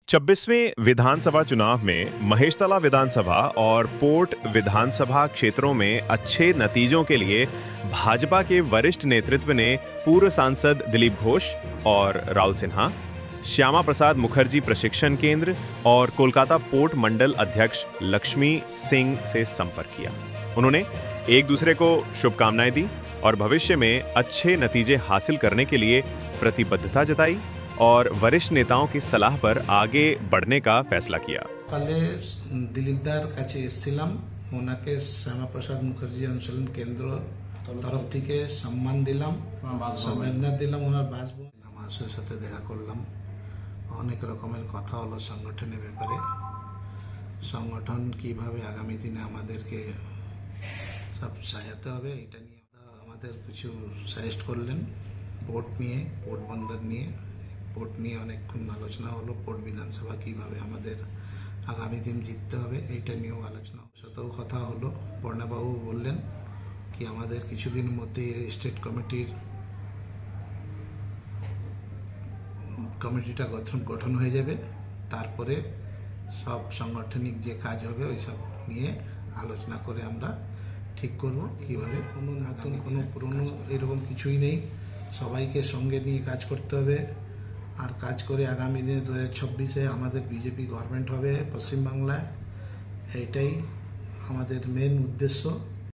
26वें विधानसभा चुनाव में महेशतला विधानसभा और पोर्ट विधानसभा क्षेत्रों में अच्छे नतीजों के लिए भाजपा के वरिष्ठ नेतृत्व ने पूर्व सांसद दिलीप घोष और राहुल सिन्हा, श्यामा प्रसाद मुखर्जी प्रशिक्षण केंद्र और कोलकाता पोर्ट मंडल अध्यक्ष लक्ष्मी सिंह से संपर्क किया। उन्होंने एक दूसरे को शुभकामनाएं दी और भविष्य में अच्छे नतीजे हासिल करने के लिए प्रतिबद्धता जताई और वरिष्ठ नेताओं की सलाह पर आगे बढ़ने का फैसला किया। কালে দিলীপদার কাছে এসেছিলাম, ওনাকে শ্যামা প্রসাদ মুখার্জি অনুশীলন কেন্দ্র তরফ থেকে সম্মান দিলাম, সম্মাননা দিলাম। ওনার বাসভবন আমার সাথে দেখা করলাম, অনেক রকমের কথা হলো সংগঠনের ব্যাপারে, সংগঠন কিভাবে আগামী দিনে আমাদেরকে সব সাজাতে হবে এটা নিয়ে আমাদের কিছু সাজেস্ট করলেন। পোর্ট নিয়ে, পোর্ট বন্দর নিয়ে, পোর্ট নিয়ে অনেকক্ষণ আলোচনা হলো। পোর্ট বিধানসভা কিভাবে আমাদের আগামী দিন জিততে হবে এইটা নিয়েও আলোচনা, সাথেও কথা হলো। পর্ণাবাবু বললেন কি আমাদের কিছুদিন মধ্যে স্টেট কমিটিটা গঠন হয়ে যাবে, তারপরে সব সাংগঠনিক যে কাজ হবে ওই সব নিয়ে আলোচনা করে আমরা ঠিক করব কিভাবে। কোনো নতুন কোনো পুরনো এরকম কিছুই নেই, সবাইকে সঙ্গে নিয়ে কাজ করতে হবে। আর কাজ করে আগামী দিনে 2026-এ আমাদের বিজেপি গভর্নমেন্ট হবে পশ্চিমবাংলায়, এইটাই আমাদের মেন উদ্দেশ্য।